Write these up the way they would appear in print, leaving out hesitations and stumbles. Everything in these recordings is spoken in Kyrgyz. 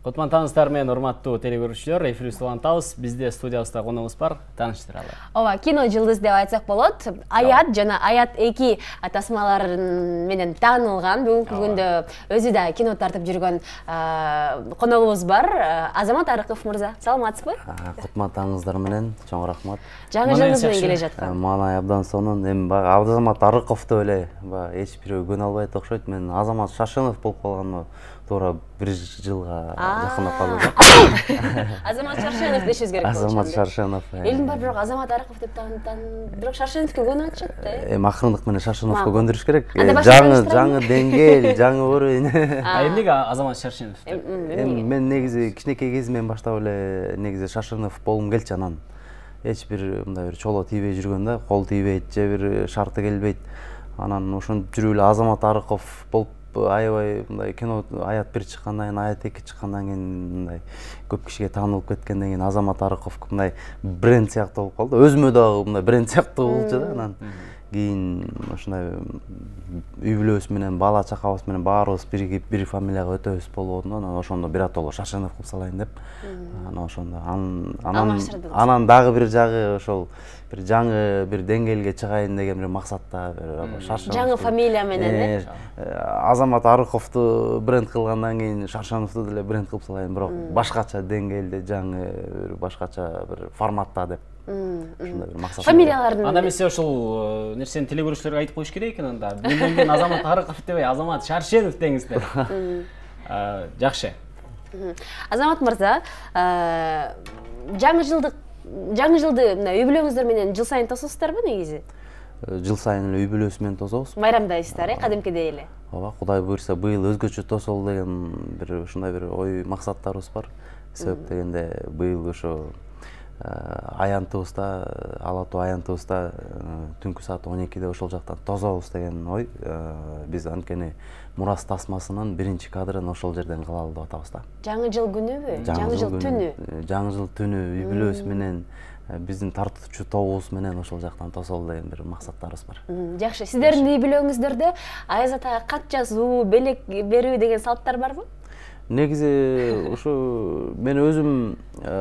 Кутмантаңыздар мен урматтуу телекөрүүчүлөр, эфир улантабыз. Бизде студиябызда коногубуз бар. Тааныштыралы. Ооба, кино жылдыз деп айтсак болот. Аят жана Аят 2 тасмаларын менен таанылган. Бүгүнкү күндө өзү да кино тартып жүргөн коногубуз бар. Азамат Арыков мырза, саламатсызбы? Кутмантаңыздар менен чоң рахмат. Жаңы жылыңыз менен келе жаткан. Мана абдан сонун эми Азамат Арыков деп эле эч бирөө көнө албайт окшойт. Мен Азамат Шаршенов болуп калганыма туура 1 жылга жакындап калды. Азамат Шаршенов дешиз керек. Азамат Шаршенов. Элдин баары бирок Азамат Арыков деп бирок Шаршеновке көнүп атышат да. Эми акырындык менен Шаршеновго көндүрүш керек. Жаңы деңгээл, жаңы уровень. Эмнеге Азамат Шаршенов? Эми мен негизи кичинекей кезимден баштап эле негизи Шаршенов болгум келчү, анан эч бир мындай бир чоло тийбей жүргөн да, кол тийбейт же бир шарты келбейт. Анан ошентип жүрүп эле Азамат Арыков болуп аябай мындай кино Аят 1 чыккандан кийин, Аят 2 чыккандан кийин мындай көп кишиге таанылып кеткенден кийин Азамат Арыков мындай бренд сыяктуу болуп калды. Өзүмө дагы мындай бренд сыяктуу болчу да. Анан кийин ушундай үй бүлөбүз менен, бала чакабыз менен баарыбыз биригип бир фамилияга өтөбүз болуп, анан ошондо биротоло Шаршенов кылып салайын деп. Анан ошондо анан дагы бир жагы ошол бир жаңы бир деңгээлге чыгайын деген бир максатта Шаршенов. Жаңы фамилия менен Азамат Арыковду бренд кылгандан кийин Шаршеновду деле бренд кылып салайын, бирок башкача деңгээлде, жаңы бир башкача бир форматта деп. Ушундай бир максат. Фамилияларын. Анда эмесе ошол нерсени телекөрүүчүлөргө айтып коюш керек экен анда. Мен Азамат Арыков дебей, Азамат Шаршенов деңиздер. Жакшы. Азамат мырза, жаңы жылды мына үй бүлөңүздөр менен жыл сайын тососуздарбы негизи? Жыл сайын эле үй бүлөбүз менен тособуз. Майрамдайсыздар, кадимкидей эле. Ооба, Кудай буйрса быйыл өзгөчө тосолу деген бир ушундай бир ой максаттарыбыз бар. Себеп дегенде быйыл ошо аянтыбызда, ала тоо аянтыбызда түнкү саат 12-де ошол жактан тособуз деген ой. Биз анткени Мурас тасмасынын биринчи кадрын ошол жерден кылалы деп атабыз да. Жаңы жыл күнүбү? Жаңы жыл түнү? Жаңы жыл түнү үй бүлөбүз менен, биздин тартуучу тобубуз менен ошол жактан тосолу деген бир максаттарыбыз бар. Жакшы. Сиздердин үй бүлөңүздөрдө Аяз атага кат жазуу, белек берүү деген салттар барбы? Негизи ушу мен өзүм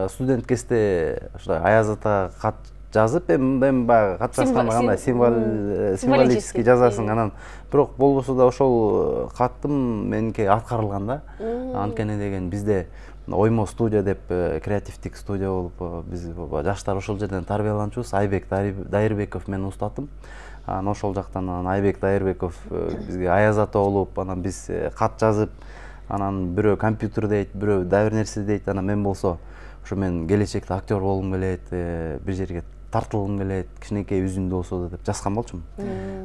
студент кезде ушундай Аяз атага кат жазып, эми баягы кат жазганда кандай символический жазасың, анан бирок болбосо да ошол каттым меники аткарылган да. Анткени деген бизде Оймо студия деп креативдик студия болуп, биз жаштар ошол жерден тарбияланчубуз. Айбек Дайырбеков менин устатым. Анан ошол жактан Айбек Дайырбеков бизге Аяз ата болуп, анан биз кат жазып, анан бирөө компьютер дейт, бирөө дагы бир нерсе дейт. Анан мен болсо ошо мен келечекте актер болгум келет, бир жерге тартылгым келет, кичинекей үзүндү болсо да деп жазган болчумун.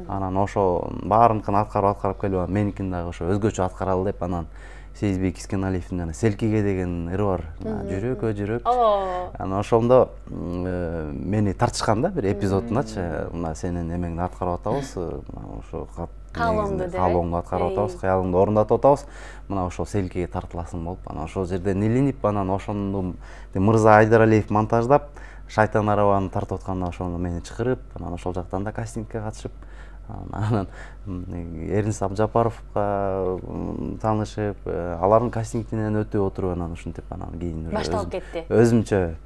Анан ошо баарыныкын аткарып келип, меникин дагы ошо өзгөчө аткаралы деп, анан Сейизбек Искеналиевдин жана Селкиге деген ыры бар. Жүрөккө жүрөк. Анан ошондо мени тартышкан да бир эпизодундачы. Мына сенин эмеңди аткарып атабыз, ошо каалооңду аткарып атабыз, кыялыңды орундатып атабыз. Мына ошол Селкиге тартыласың болуп, анан ошол жерден илинип, анан ошондо Мырза Айдаралиев монтаждап, Шайтан арабаны тартып атканда ошону мени чакырып, анан ошол жактан да кастингке катышып, анан Эрнис Абжапаровго таанышып, алардын кастингинен өтүп отуруп, анан ушинтип анан кийин башталып кетти. Өзүмчө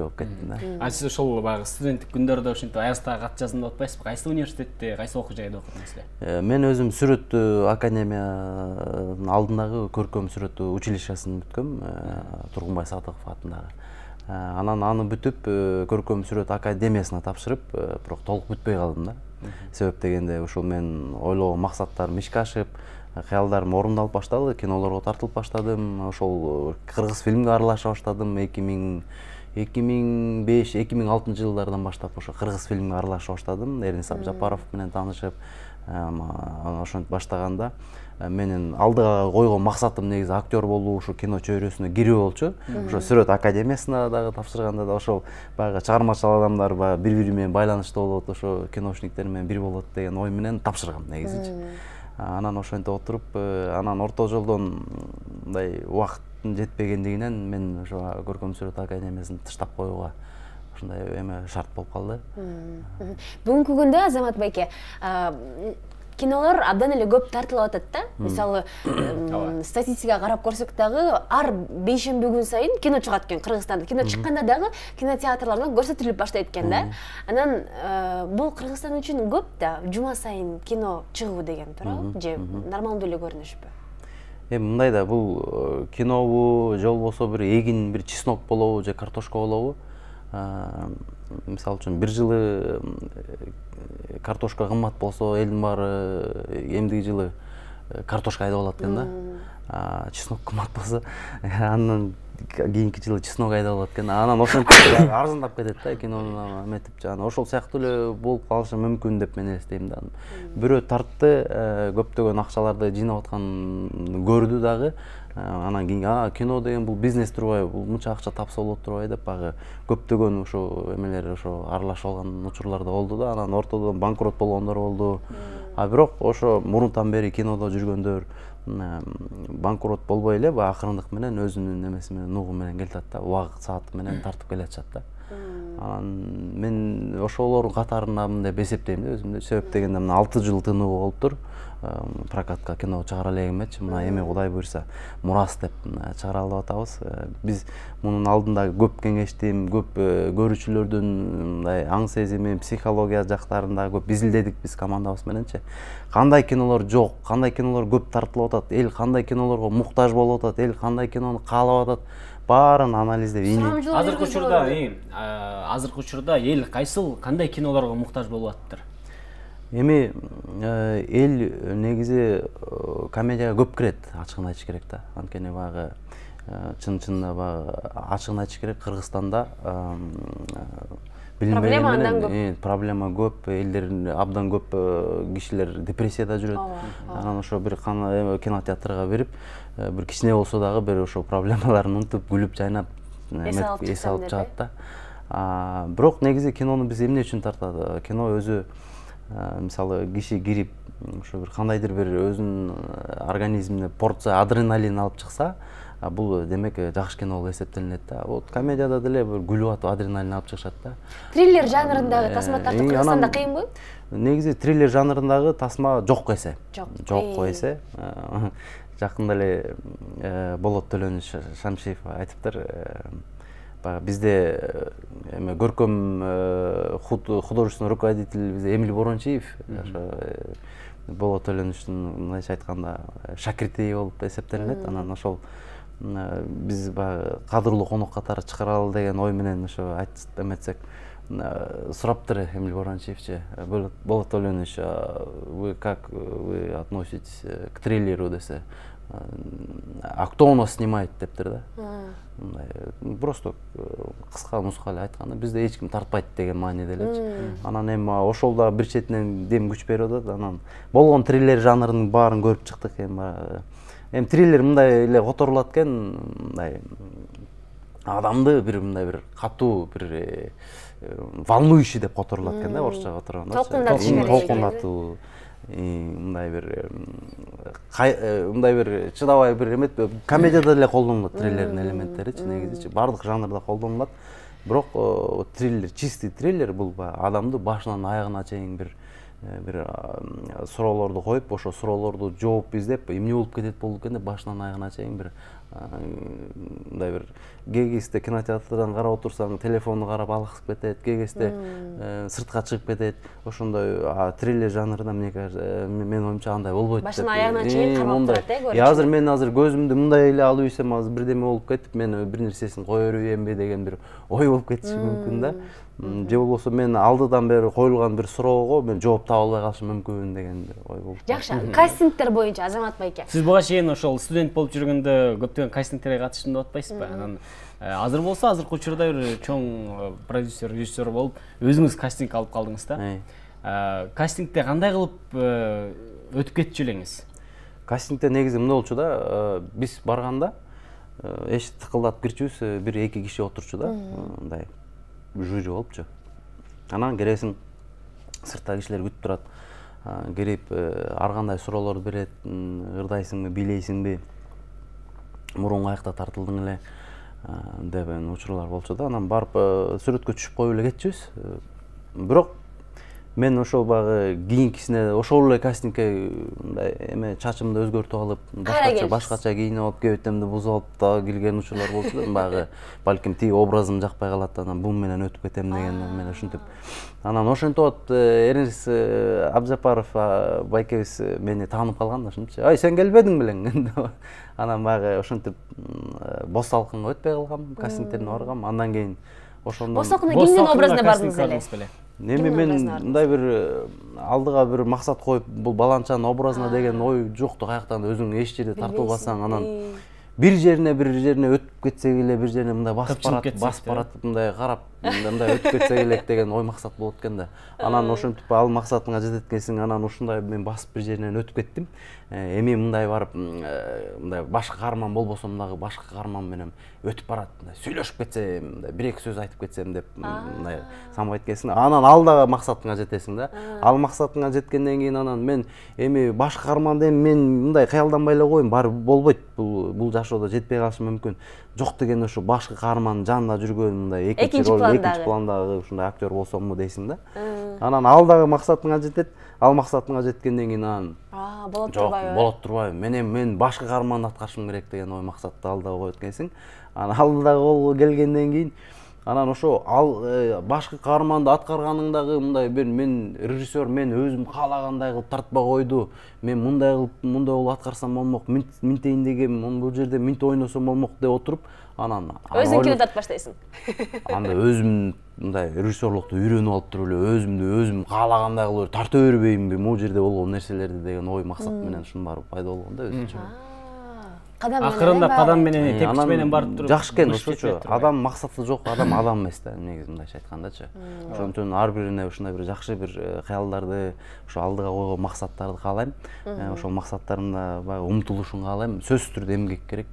болуп кеттим да. А сиз ошол баягы студенттик күндөрдө ушинтип Аязтага кат жаздым деп атпайсызбы? Кайсы университетте, кайсы окуу жайда окудуңуз эле? Мен өзүм сүрөттүү академиянын алдындагы көркөм сүрөттүү училищесин бүткөм, Тургунбай Садыков атындагы. Анан аны бүтүп көркөм сүрөт академиясына тапшырып, бирок толук бүтпөй калдым да. Себеп дегенде ушул мен ойлогон максаттарым ишке ашып, кыялдарым орундалып баштады, кинолорго тартылып баштадым. Ошол кыргыз фильмге аралаша баштадым 2005-2006 жылдардан баштап ошо кыргыз фильмге аралаша баштадым. Эрнис Абжапаров менен таанышып, ошентип баштаганда менин алдыга койгон максатым негизи актер болуу, ушу кино чөйрөсүнө кирүү болчу. Ошо сүрөт академиясына дагы тапшырганда да ошол баягы чыгармачыл адамдар бири-бири менен байланышта болот, ошо киношниктер менен бир болот деген ой менен тапшыргам негизичи. Анан ошентип отуруп, анан орто жолдон мындай убакыттын жетпегендигинен мен ошо көркөм сүрөт академиясын таштап коюуга ушундай эме шарт болуп калды. Бүгүнкү күндө Азамат байке, кинолор абдан эле көп тартылып атат да. Мисалы, статистикага карап көрсөк дагы ар бейшемби күн сайын кино чыгат экен Кыргызстанда. Кино чыкканда дагы кинотеатрларда көрсөтүлүп баштайт экен да. Анан бул Кыргызстан үчүн көп да, жума сайын кино чыгуу деген туурабы? Же нормалдуу эле көрүнүшпү? Мындай да, бул кинобу же болбосо бир эгин, бир чеснок болобу же картошка болобу. Мисалы үчүн бир жылы картошка кымбат болсо, элдин баары эмдиги жылы картошка айдап алат экен да. Чеснок кымбат болсо, андан кийинки жылы чеснок айдап алат экен. Анан ошентип арзандап кетет да, кинону эметип. Жана ошол сыяктуу эле болуп калышы мүмкүн деп мен эстейм да. Бирөө тартты, көптөгөн акчаларды жыйнап атканын көрдү дагы. Анан кийин кино деген бул бизнес турбайбы, бул мынча акча тапса болот турбайбы деп багы көптөгөн ошо эмелер ошо аралашып алган учурлар да болду да. Анан ортодон банкрот болгондор болду. Бирок ошо мурунтан бери кинодо жүргөндөр банкрот болбой эле акырындык менен өзүнүн немеси менен, нугу менен келатат да, убакыт сааты менен тартып келатышат да. Анан мен ошолордун катарындамын деп эсептейм да өзүмдү. Себеп дегенде мына 6 жыл тынуу болуптур. Прокатка кино чыгара элек эмечи, мына эми Кудай буйрса Мурас деп чыгара алып атабыз. Биз мунун алдында көп кеңештим, көп көрүүчүлөрдүн мындай аң сезими, психология жактарында көп изилдедик биз командабыз мененчи. Кандай кинолор жок, кандай кинолор көп тартылып атат, эл кандай кинолорго муктаж болуп атат, эл кандай кинону каалап атат, баарын анализдеп азыркы учурда эл кайсыл кандай кинолорго муктаж болуп атыптыр? Эми эл негизи комедияга көп кирет, ачыгын айтыш керек да. Анткени багы чын-чынында багы ачыгын айтыш керек, Кыргызстанда проблема көп, элдер абдан көп кишилер депрессияда жүрөт. Анан ошо бир кинотеатрга берип, бир кичине болсо дагы бир ошо проблемаларын унутуп, күлүп, жайнап эс алып чыгат да. Бирок негизи кинону биз эмне үчүн тартат? Кино өзү мисалы киши кирип, ошо бир кандайдыр бир өзүнүн организмине порция адреналин алып чыкса, бул демек жакшы кино болуп эсептелинет да. Вот комедияда деле бир күлүп атып адреналин алып чыгышат да. Триллер жанрындагы тасма тартып Кыргызстанда кыйынбы? Негизи триллер жанрындагы тасма жок эсе. Жок эсе. Жакында эле Болот Төлөнүш Шамшиев айтыптыр. Бизде көркөм художественный руководитель бизде Эмиль Борончиев, Болот Төлөнүштүн мындайча айтканда шакирти болуп эсептелинет. Анан ошол биз кадырлуу конок катары чыгаралы деген ой менен ошо эметсек, сураптыр Эмиль Борончиевчи: Болот Төлөнүш, вы как вы относитесь к триллеру десе, а кто у нас снимает дептир да. Просто кыска нускалуу айтканда бизде эч ким тартпайт деген мааниде элечи. Анан эми ошол да бир четинен дем күч берип атат. Анан болгон триллер жанрынын баарын көрүп чыктык. Эми триллер мындай эле которулат экен, мындай адамды бир мындай бир катуу бир волнующий деп которулат экен да, орусча которгондо. Толкундатуу. Мындай бир чыдабай бир эмет, комедияда деле колдонулат триллердин элементтеричи, негизичи бардык жанрда колдонулат. Бирок триллер, чистый триллер бул адамды башынан аягына чейин бир суроолорду коюп, ошо суроолорду жооп издеп, эмне болуп кетет экен деп башынан аягына чейин бир мындай бир кээ кезде кинотеатрдан карап отурсаң телефонду карап алгысып кетет, кээ кезде сыртка чыгып кетет. Ошондой триллер жанрында менин оюмча андай болбойт деп. Башынан аягына чейин карап турат көрүнүш. Азыр мен көзүмдү мындай эле алып ийсем, азыр бирдеме болуп кетип, мен бир нерсесин кое бербейинби деген бир ой болуп кетиши мүмкүн да. Же болбосо мен алдыдан бери коюлган бир суроого мен жооп таба албай калышым мүмкүн деген ой болуп. Жакшы, кастингдер боюнча Азамат байке. Сиз буга чейин ошол студент болуп жүргөндө көптөгөн кастингтерге катыштым деп атпайсызбы? Анан азыр болсо азыркы учурда бир чоң продюсер, режиссер болуп өзүңүз кастинг алып калдыңыз да. Кастингде кандай кылып өтүп кетчү элеңиз? Кастингде негизи мындай болчу да, биз барганда эшик тыкылдатып кирчүбүз, бир эки киши отурчу да, мындай жюри болупчу. Анан кересиң, сыртта кишилер күтүп турат. Кирип ар кандай суроолорду берет, ырдайсыңбы, бийлейсиңби, мурун каякта тартылдың эле деген учурлар болчу да. Анан барып сүрөткө түшүп коюп эле кетчүбүз. Бирок мен ошол багы кийинкисине ошол эле кастингке мындай эме чачымды өзгөртүп алып башкача кийинип алып кебетемди бузуп алып дагы келген учурлар болчу да баягы балким тиги образым жакпай калат анан бул менен өтүп кетем деген мен ушинтип анан ошентип атып Эрнис Абжапаров байкебиз мени таанып калган ушинтчи ай сен келбедиң белең анан баягы ошентип Бос Салкынга өтпөй калгам кастингтерине баргам андан кийин ошондон Бос Салкынга кимдин образына бардыңыз эле эми мен мындай бир алдыга бир максат коюп бул баланчанын образына деген ой жокту каяктан өзүң эч жерде тартылбасаң анан бир жерине өтүп кетсек эле бир жерине мындай басып баратып мындай карап мындай өтүп кетсек элек деген ой максат болот экен да анан ошентип ал максатыңа жететкенсиң анан ушундай мен басып бир жеринен өтүп кеттим эми мындай барып мындай башкы каарман болбосом дагы башкы каарман менен өтүп барат мындай сүйлөшүп кетсем мындай бир эки сөз айтып кетсем деп мындай самайт экенсиң анан ал дагы максатыңа жетесиң да ал максатыңа жеткенден кийин анан мен эми башкы каарманды мен мындай кыялданбай эле коеюн баары болбойт бул жашоодо жетпей калышы мүмкүн жок деген ушу башкы каармандын жанында жүргөн мындай экинчи пландагы ушундай актер болсомму дейсиң да анан ал дагы максатыңа жетет ал максатыңа жеткенден кийин анан болот турбайбы болот турбайбы мен башкы каарманды аткарышым керек деген ой максатты алдыга коет экенсиң анан ал дагы келгенден кийин анан ошо ал башкы каарманды аткарганың дагы мындай мен режиссер мен өзүм каалагандай кылып тартпай койду мен мындай кылып аткарсам болмок минтейин дегем бул жерде минтип ойносом болмок деп отуруп анан өзүң кино тартып баштайсың анда өзүм мындай режиссерлукту үйрөнүп алып туруп эле өзүм каалагандай кылып тарта бербейминби могу жерде болгон нерселерди деген ой максат менен ушунун баары пайда болгон да өзүнчө акырында кадам менен тепкич менен барып туруп жакшы экен ошочу адам максаты жок адам эмес да негизи мындайча айткандачы ошондуктан ар бирине ушундай бир жакшы бир кыялдарды ошо алдыга койгон максаттарды каалайм ошол максаттарына баягы умтулушун каалайм сөзсүз түрдө эмгек керек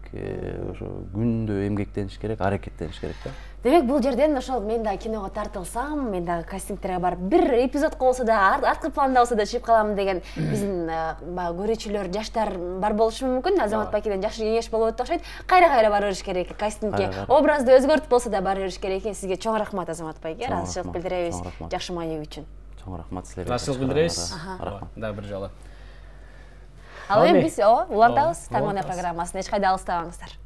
ошо күндү эмгектениш керек аракеттениш керек да демек бул жерден ошол мен да киного тартылсам мен дагы кастингтерге барып бир эпизодко болсо да арткы планда болсо да чыгып калам деген биздин баягы көрүүчүлөр жаштар бар болушу мүмкүн Азамат Байкеден жакшы кеңеш болуп атат окшойт кайра бара бериш керек кастингге образды өзгөртүп болсо да бара бериш керек экен сизге чоң рахмат Азамат Байке ыраазычылык билдиребиз жакшы маек үчүн чоң рахмат силерге ыраазычылык билдиребиз дагы бир жолу ал эми биз улантабыз таң программасын эч кайда алыстабаңыздар